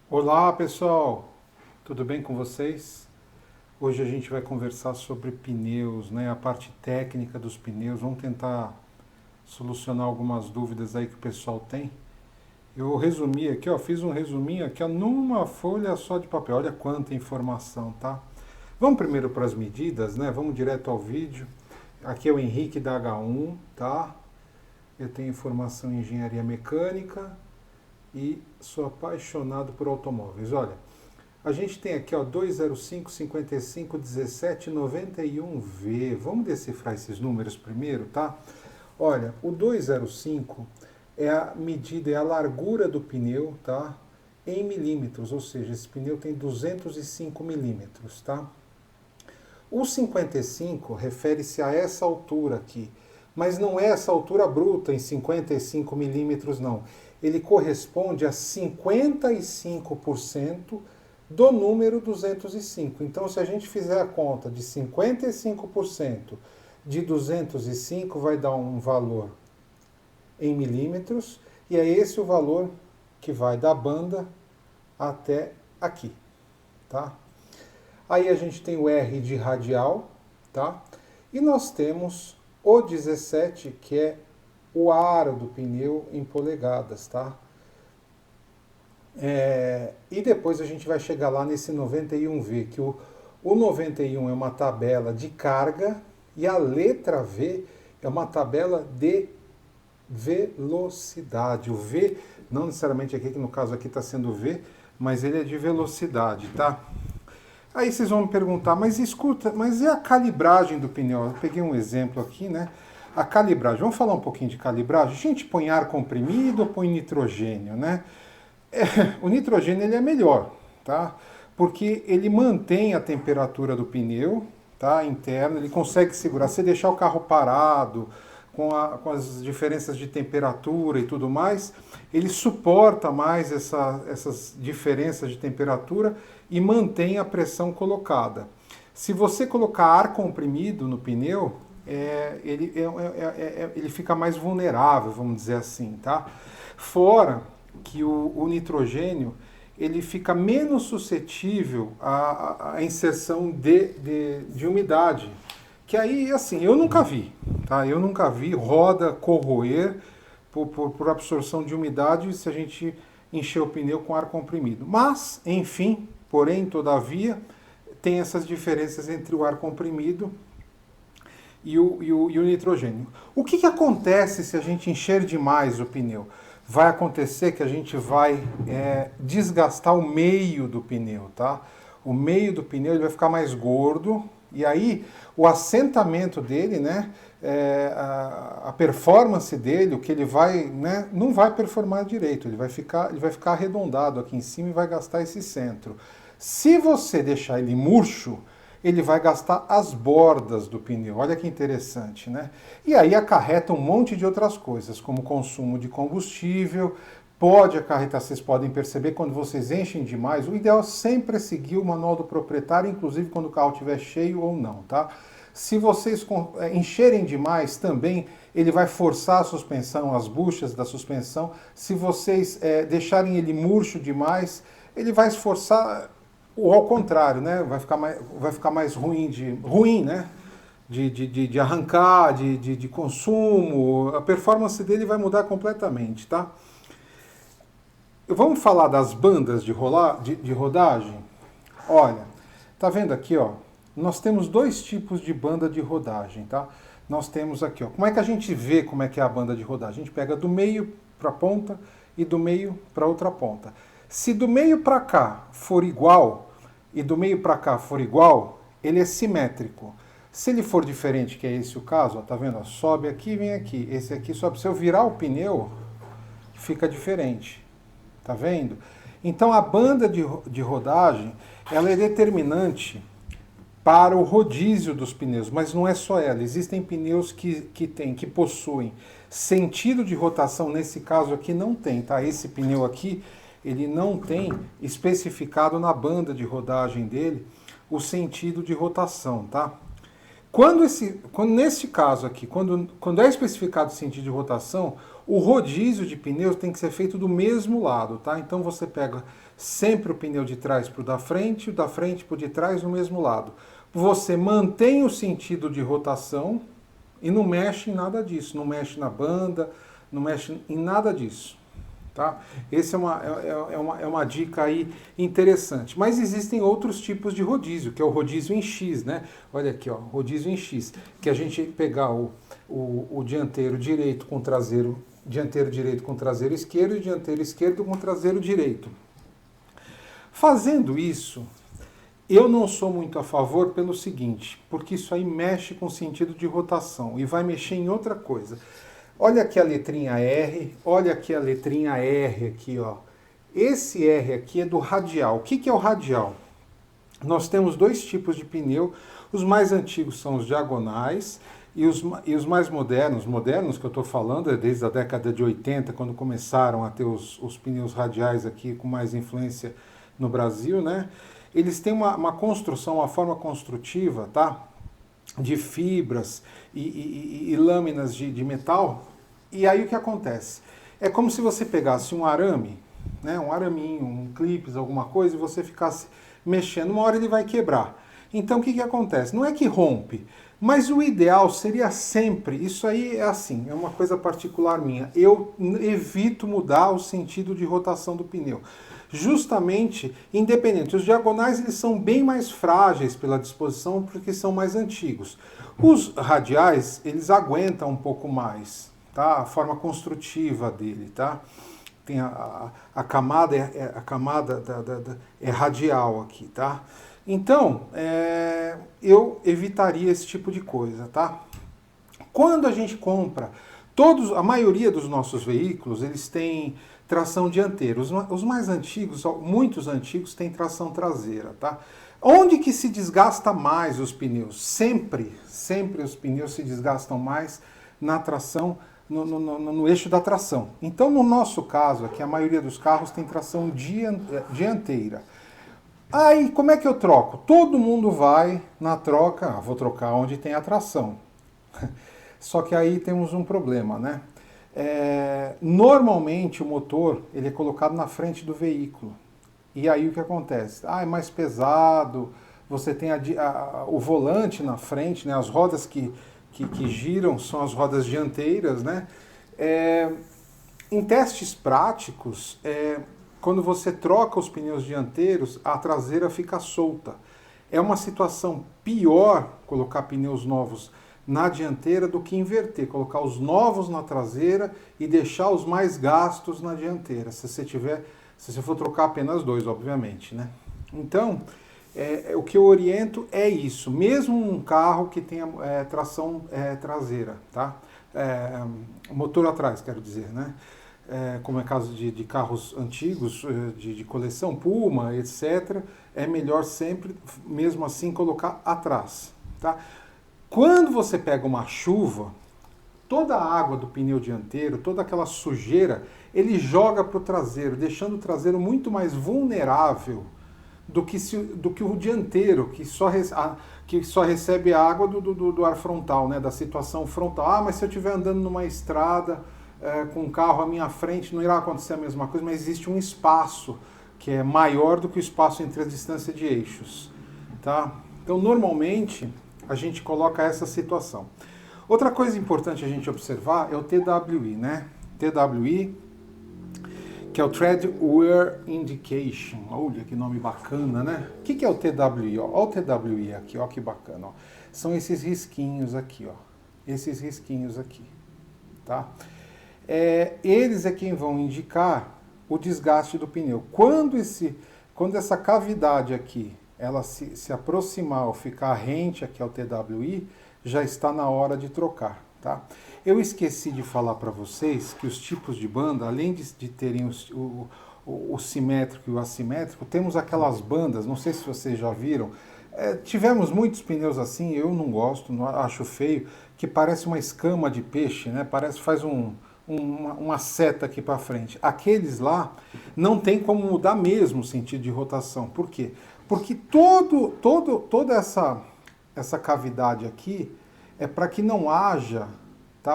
Olá pessoal, tudo bem com vocês? Hoje a gente vai conversar sobre pneus, né? A parte técnica dos pneus. Vamos tentar solucionar algumas dúvidas aí que o pessoal tem. Eu resumi aqui, ó, fiz um resuminho aqui, ó, numa folha só de papel. Olha quanta informação, tá? Vamos primeiro para as medidas, né? Vamos direto ao vídeo. Aqui é o Henrique da H1, tá? Eu tenho formação em engenharia mecânica e sou apaixonado por automóveis. Olha, a gente tem aqui, ó, 205 55 17 91V. Vamos decifrar esses números primeiro, tá? Olha, o 205 é a medida, é a largura do pneu, tá? Em milímetros, ou seja, esse pneu tem 205 milímetros, tá? O 55 refere-se a essa altura aqui, mas não é essa altura bruta em 55 milímetros, não. Ele corresponde a 55% do número 205. Então, se a gente fizer a conta de 55% de 205, vai dar um valor em milímetros, e é esse o valor que vai da banda até aqui, tá? Aí a gente tem o R de radial, tá? E nós temos o 17, que é o aro do pneu em polegadas, tá? E depois a gente vai chegar lá nesse 91V, que o 91 é uma tabela de carga e a letra V é uma tabela de velocidade. O V, não necessariamente aqui, que no caso aqui está sendo V, mas ele é de velocidade, tá? Aí vocês vão me perguntar, mas escuta, mas e a calibragem do pneu? Eu peguei um exemplo aqui, né? A calibragem, vamos falar um pouquinho de calibragem? A gente põe ar comprimido ou põe nitrogênio, né? O nitrogênio ele é melhor, tá? Porque ele mantém a temperatura do pneu, tá? Interna, ele consegue segurar. Se deixar o carro parado, com as diferenças de temperatura e tudo mais, ele suporta mais essas diferenças de temperatura e mantém a pressão colocada. Se você colocar ar comprimido no pneu, ele fica mais vulnerável, vamos dizer assim, tá? Fora que o nitrogênio ele fica menos suscetível à inserção de umidade. Que aí, assim, eu nunca vi, tá? Eu nunca vi roda corroer por absorção de umidade se a gente encher o pneu com ar comprimido. Mas, enfim, porém, todavia, tem essas diferenças entre o ar comprimido e o nitrogênio. O que acontece se a gente encher demais o pneu? Vai acontecer que a gente vai desgastar o meio do pneu, tá? O meio do pneu ele vai ficar mais gordo e aí o assentamento dele, né, a performance dele, o que ele vai, né, não vai performar direito, ele vai ficar arredondado aqui em cima e vai gastar esse centro. Se você deixar ele murcho, ele vai gastar as bordas do pneu. Olha que interessante, né? E aí acarreta um monte de outras coisas, como consumo de combustível, pode acarretar, vocês podem perceber, quando vocês enchem demais, o ideal sempre é seguir o manual do proprietário, inclusive quando o carro estiver cheio ou não, tá? Se vocês encherem demais também, ele vai forçar a suspensão, as buchas da suspensão. Se vocês deixarem ele murcho demais, ele vai esforçar ou ao contrário, né? Vai ficar mais ruim, né? De arrancar, de consumo, a performance dele vai mudar completamente, tá? Vamos falar das bandas de rodagem? Olha, tá vendo aqui, ó? Nós temos dois tipos de banda de rodagem, tá? Nós temos aqui, ó. Como é que a gente vê como é que é a banda de rodagem? A gente pega do meio para a ponta e do meio para outra ponta. Se do meio para cá for igual e do meio para cá for igual, ele é simétrico. Se ele for diferente, que é esse o caso, ó, tá vendo? Ó, sobe aqui, vem aqui. Esse aqui sobe. Se eu virar o pneu, fica diferente. Tá vendo? Então a banda de rodagem, ela é determinante para o rodízio dos pneus, mas não é só ela. Existem pneus que possuem sentido de rotação, nesse caso aqui não tem, tá? Esse pneu aqui, ele não tem especificado na banda de rodagem dele o sentido de rotação, tá? Nesse caso aqui, quando é especificado o sentido de rotação, o rodízio de pneus tem que ser feito do mesmo lado, tá? Então você pega sempre o pneu de trás para o da frente para o de trás no mesmo lado. Você mantém o sentido de rotação e não mexe em nada disso, não mexe na banda, não mexe em nada disso. Tá? Essa é uma dica aí interessante. Mas existem outros tipos de rodízio, que é o rodízio em X, né? Olha aqui, ó, rodízio em X, que a gente pegar o dianteiro direito com traseiro, dianteiro direito com traseiro esquerdo e dianteiro esquerdo com traseiro direito. Fazendo isso, eu não sou muito a favor pelo seguinte, porque isso aí mexe com o sentido de rotação e vai mexer em outra coisa. Olha aqui a letrinha R, olha aqui a letrinha R aqui, ó. Esse R aqui é do radial. O que é o radial? Nós temos dois tipos de pneu. Os mais antigos são os diagonais e os mais modernos que eu estou falando é desde a década de 80, quando começaram a ter os pneus radiais aqui com mais influência no Brasil, né? Eles têm uma construção, uma forma construtiva, tá? De fibras e lâminas de metal, e aí o que acontece? É como se você pegasse um arame, né, um araminho, um clips, alguma coisa, e você ficasse mexendo, uma hora ele vai quebrar. Então o que acontece? Não é que rompe, mas o ideal seria sempre, isso aí é assim, é uma coisa particular minha, eu evito mudar o sentido de rotação do pneu. Justamente, independente, os diagonais eles são bem mais frágeis pela disposição porque são mais antigos. Os radiais, eles aguentam um pouco mais, tá? A forma construtiva dele, tá? Tem a camada é radial aqui, tá? Então, eu evitaria esse tipo de coisa, tá? Quando a gente compra, a maioria dos nossos veículos, eles têm tração dianteira. Os mais antigos, muitos antigos, têm tração traseira, tá? Onde que se desgasta mais os pneus? Sempre os pneus se desgastam mais na tração, no eixo da tração. Então, no nosso caso aqui, a maioria dos carros tem tração dianteira. Aí, como é que eu troco? Todo mundo vai na troca, vou trocar onde tem a tração. Só que aí temos um problema, né? Normalmente o motor ele é colocado na frente do veículo. E aí o que acontece? É mais pesado, você tem o volante na frente, né? As rodas que giram são as rodas dianteiras, né? Em testes práticos, quando você troca os pneus dianteiros, a traseira fica solta. É uma situação pior colocar pneus novos na dianteira do que inverter, colocar os novos na traseira e deixar os mais gastos na dianteira, se você for trocar apenas dois, obviamente, né? Então, o que eu oriento é isso, mesmo um carro que tenha tração traseira, tá? Motor atrás, quero dizer, né? Como é caso de carros antigos, de coleção, Puma, etc., é melhor sempre, mesmo assim, colocar atrás, tá? Quando você pega uma chuva, toda a água do pneu dianteiro, toda aquela sujeira, ele joga para o traseiro, deixando o traseiro muito mais vulnerável do que o dianteiro, que só recebe a água do ar frontal, né, da situação frontal. Mas se eu estiver andando numa estrada com um carro à minha frente, não irá acontecer a mesma coisa, mas existe um espaço que é maior do que o espaço entre a distância de eixos, tá? Então, normalmente, a gente coloca essa situação. Outra coisa importante a gente observar é o TWI, né? TWI, que é o Tread Wear Indication. Olha que nome bacana, né? O que é o TWI? Olha o TWI aqui, ó, que bacana. Ó. São esses risquinhos aqui, ó. Esses risquinhos aqui, tá? Eles é quem vão indicar o desgaste do pneu. Quando essa cavidade aqui ela se aproximar ou ficar rente aqui ao TWI, já está na hora de trocar, tá? Eu esqueci de falar para vocês que os tipos de banda, além de terem o simétrico e o assimétrico, temos aquelas bandas, não sei se vocês já viram, tivemos muitos pneus assim, eu não gosto, não acho feio, que parece uma escama de peixe, né? Faz uma seta aqui para frente. Aqueles lá não tem como mudar mesmo o sentido de rotação. Por quê? Porque toda essa cavidade aqui é para que não haja, tá,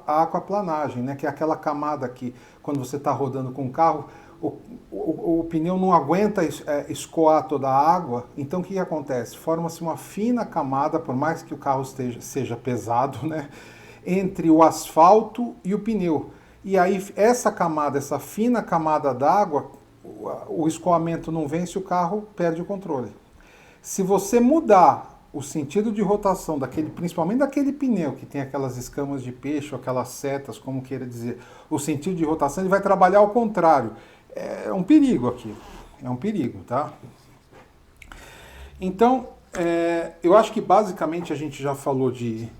a aquaplanagem, né, que é aquela camada que, quando você está rodando com o carro, o pneu não aguenta escoar toda a água, então o que acontece? Forma-se uma fina camada, por mais que o carro seja pesado, né, entre o asfalto e o pneu. E aí essa camada, essa fina camada d'água, o escoamento não vence, o carro perde o controle. Se você mudar o sentido de rotação daquele, principalmente daquele pneu que tem aquelas escamas de peixe, ou aquelas setas, como queira dizer, o sentido de rotação, ele vai trabalhar ao contrário. É um perigo aqui, é um perigo, tá? Então, eu acho que basicamente a gente já falou de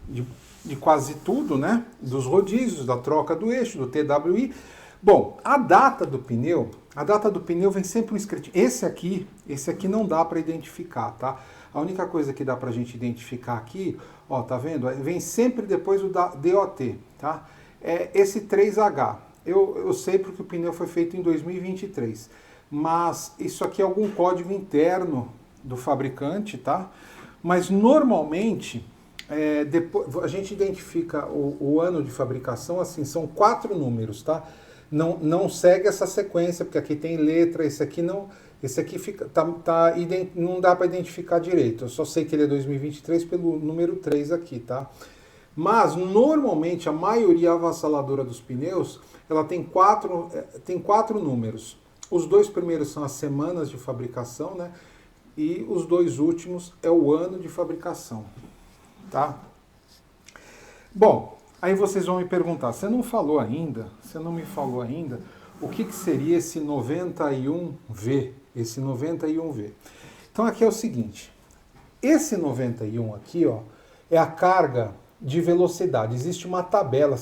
quase tudo, né? Dos rodízios, da troca do eixo, do TWI. Bom, a data do pneu vem sempre um escrito. Esse aqui não dá para identificar, tá? A única coisa que dá para a gente identificar aqui, ó, tá vendo? Vem sempre depois o da DOT, tá? É esse 3H. Eu sei porque o pneu foi feito em 2023, mas isso aqui é algum código interno do fabricante, tá? Mas normalmente depois, a gente identifica o ano de fabricação assim, são 4 números, tá? Não segue essa sequência, porque aqui tem letra, esse aqui não, esse aqui fica, não dá para identificar direito. Eu só sei que ele é 2023 pelo número 3 aqui, tá? Mas normalmente a maioria avassaladora dos pneus, ela tem quatro números. Os 2 primeiros são as semanas de fabricação, né? E os 2 últimos é o ano de fabricação, tá? Bom, aí vocês vão me perguntar, você não me falou ainda o que seria esse 91V, esse 91V. Então aqui é o seguinte, esse 91 aqui, ó, é a carga de velocidade. Existe uma tabela,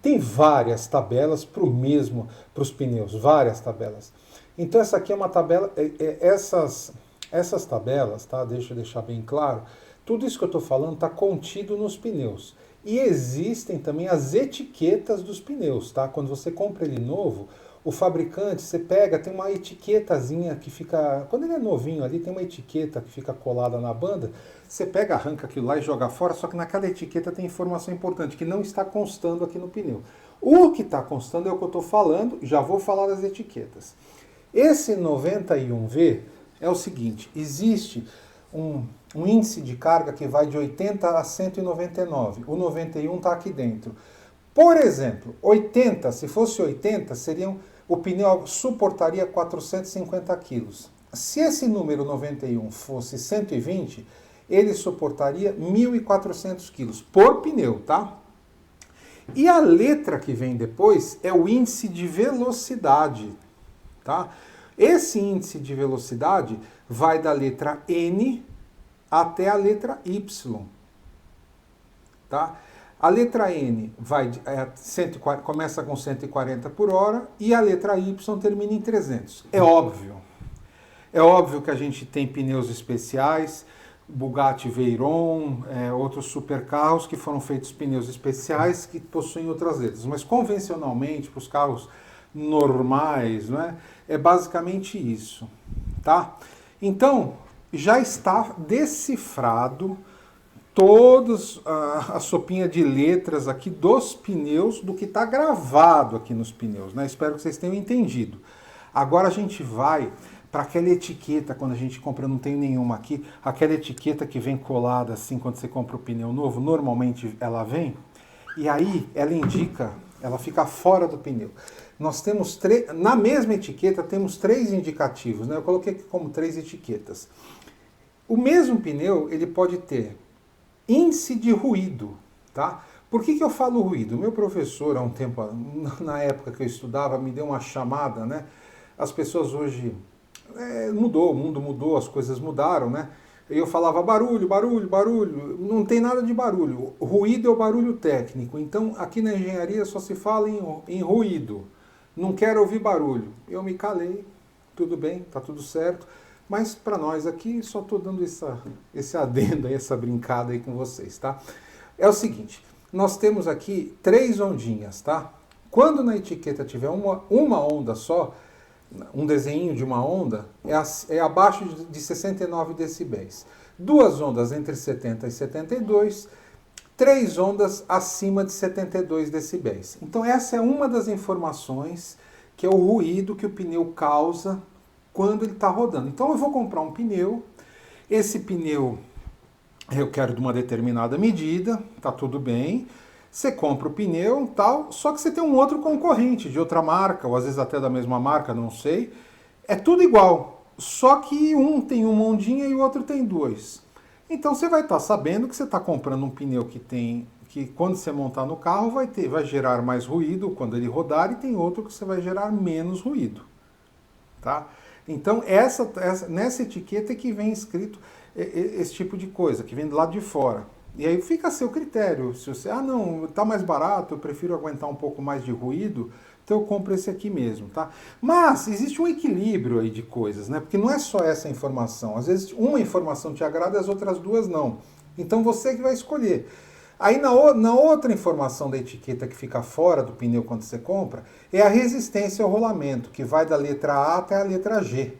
tem várias tabelas para os pneus, várias tabelas. Então essa aqui é uma tabela, essas tabelas, tá? Deixa eu deixar bem claro, tudo isso que eu estou falando está contido nos pneus. E existem também as etiquetas dos pneus, tá? Quando você compra ele novo, o fabricante, você pega, tem uma etiquetazinha que fica... Quando ele é novinho ali, tem uma etiqueta que fica colada na banda, você pega, arranca aquilo lá e joga fora, só que naquela etiqueta tem informação importante, que não está constando aqui no pneu. O que está constando é o que eu estou falando, já vou falar das etiquetas. Esse 91V é o seguinte, existe um índice de carga que vai de 80 a 199, o 91 está aqui dentro. Por exemplo, 80, se fosse 80, o pneu suportaria 450 quilos. Se esse número 91 fosse 120, ele suportaria 1.400 quilos por pneu, tá? E a letra que vem depois é o índice de velocidade, tá? Esse índice de velocidade vai da letra N até a letra Y, tá? A letra N começa com 140 por hora e a letra Y termina em 300. É óbvio que a gente tem pneus especiais, Bugatti Veyron, outros supercarros que foram feitos pneus especiais que possuem outras letras, mas convencionalmente para os carros normais, né, é basicamente isso, tá? Então, já está decifrado todas a sopinha de letras aqui dos pneus, do que está gravado aqui nos pneus, né? Espero que vocês tenham entendido. Agora a gente vai para aquela etiqueta, quando a gente compra, eu não tenho nenhuma aqui, aquela etiqueta que vem colada assim quando você compra o pneu novo, normalmente ela vem, e aí ela indica, ela fica fora do pneu. Nós temos na mesma etiqueta temos 3 indicativos, né? Eu coloquei aqui como 3 etiquetas. O mesmo pneu, ele pode ter índice de ruído, tá? Por que eu falo ruído? Meu professor, há um tempo, na época que eu estudava, me deu uma chamada, né? As pessoas hoje... mudou, o mundo mudou, as coisas mudaram, né? Eu falava barulho, barulho, barulho. Não tem nada de barulho. Ruído é o barulho técnico. Então, aqui na engenharia só se fala em ruído. Não quero ouvir barulho. Eu me calei, tudo bem, tá tudo certo. Mas para nós aqui, só estou dando esse adendo aí, essa brincada aí com vocês, tá? É o seguinte, nós temos aqui 3 ondinhas, tá? Quando na etiqueta tiver uma onda só, um desenho de uma onda é abaixo de 69 decibéis. Duas ondas entre 70 e 72, três ondas acima de 72 decibéis. Então essa é uma das informações que é o ruído que o pneu causa quando ele está rodando. Então eu vou comprar um pneu, esse pneu eu quero de uma determinada medida, tá tudo bem. Você compra o pneu tal, só que você tem um outro concorrente de outra marca, ou às vezes até da mesma marca, não sei. É tudo igual, só que um tem uma ondinha e o outro tem duas. Então você vai estar sabendo que você está comprando um pneu que quando você montar no carro vai gerar mais ruído quando ele rodar, e tem outro que você vai gerar menos ruído, tá? Então nessa etiqueta é que vem escrito esse tipo de coisa, que vem do lado de fora. E aí fica a seu critério. Se você, não, tá mais barato, eu prefiro aguentar um pouco mais de ruído, então eu compro esse aqui mesmo, tá? Mas existe um equilíbrio aí de coisas, né? Porque não é só essa informação. Às vezes uma informação te agrada e as outras duas não. Então você que vai escolher. Aí na outra informação da etiqueta que fica fora do pneu quando você compra, é a resistência ao rolamento, que vai da letra A até a letra G.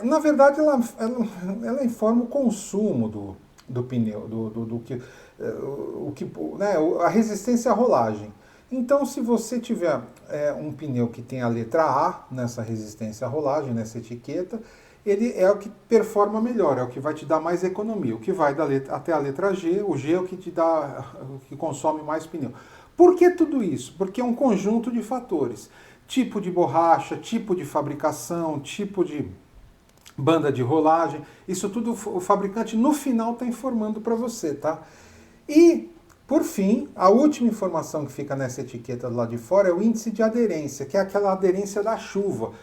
Na verdade, ela informa o consumo do pneu, a resistência à rolagem. Então, se você tiver um pneu que tem a letra A nessa resistência à rolagem, nessa etiqueta, ele é o que performa melhor, é o que vai te dar mais economia. O que vai até a letra G, o G é o que te dá, o que consome mais pneu. Por que tudo isso? Porque é um conjunto de fatores. Tipo de borracha, tipo de fabricação, tipo de banda de rolagem, isso tudo o fabricante no final está informando para você, tá? E, por fim, a última informação que fica nessa etiqueta do lado de fora é o índice de aderência, que é aquela aderência da chuva.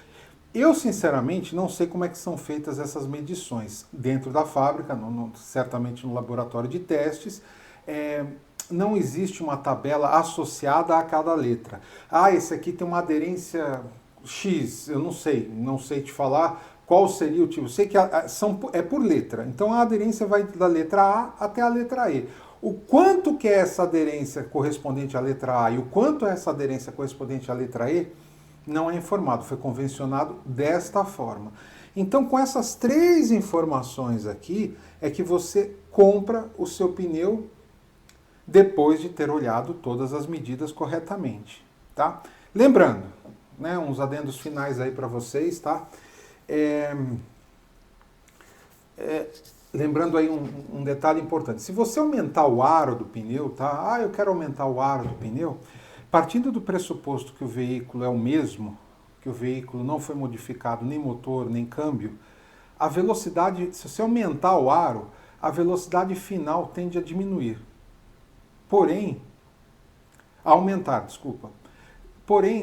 Eu, sinceramente, não sei como é que são feitas essas medições dentro da fábrica, certamente no laboratório de testes. Não existe uma tabela associada a cada letra. Esse aqui tem uma aderência X, eu não sei te falar qual seria o tipo. Sei que é por letra, então a aderência vai da letra A até a letra E. O quanto que é essa aderência correspondente à letra A e o quanto é essa aderência correspondente à letra E, não é informado, foi convencionado desta forma. Então, com essas três informações aqui, é que você compra o seu pneu depois de ter olhado todas as medidas corretamente, tá? Lembrando, né, uns adendos finais aí para vocês, tá? Lembrando aí um detalhe importante. Se você aumentar o aro do pneu, tá? Eu quero aumentar o aro do pneu, partindo do pressuposto que o veículo é o mesmo, que o veículo não foi modificado nem motor, nem câmbio, a velocidade, se você aumentar o aro, a velocidade final tende a diminuir. Porém,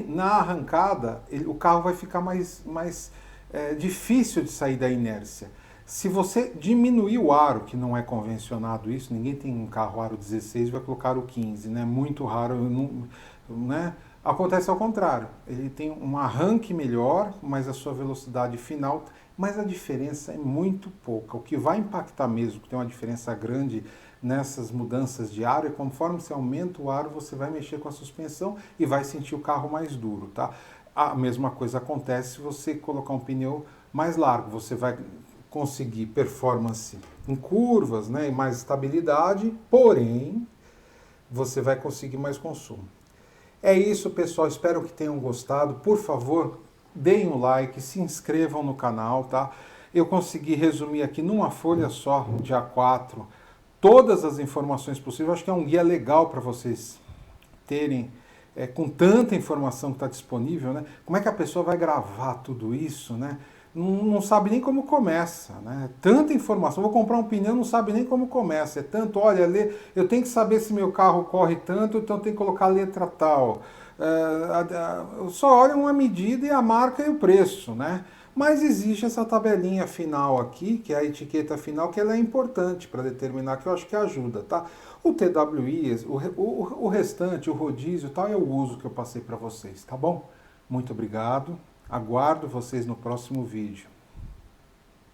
na arrancada, o carro vai ficar mais difícil de sair da inércia. Se você diminuir o aro, que não é convencionado isso, ninguém tem um carro aro 16 e vai colocar o 15, né? Muito raro, né? Acontece ao contrário. Ele tem um arranque melhor, mas a sua velocidade final, mas a diferença é muito pouca. O que vai impactar mesmo, que tem uma diferença grande nessas mudanças de aro, e conforme você aumenta o aro, você vai mexer com a suspensão e vai sentir o carro mais duro, tá? A mesma coisa acontece se você colocar um pneu mais largo, você vai conseguir performance em curvas, né, e mais estabilidade, porém, você vai conseguir mais consumo. É isso, pessoal, espero que tenham gostado. Por favor, deem um like, se inscrevam no canal, tá? Eu consegui resumir aqui numa folha só, de A4, todas as informações possíveis. Acho que é um guia legal para vocês terem, com tanta informação que está disponível, né? Como é que a pessoa vai gravar tudo isso, né? Não sabe nem como começa, né? Tanta informação. Vou comprar um pneu, não sabe nem como começa. É tanto, olha, eu tenho que saber se meu carro corre tanto, então eu tenho que colocar a letra tal. Só olha uma medida e a marca e o preço, né? Mas existe essa tabelinha final aqui, que é a etiqueta final, que ela é importante para determinar, que eu acho que ajuda, tá? O TWI, o restante, o rodízio e tal, é o uso que eu passei para vocês, tá bom? Muito obrigado. Aguardo vocês no próximo vídeo.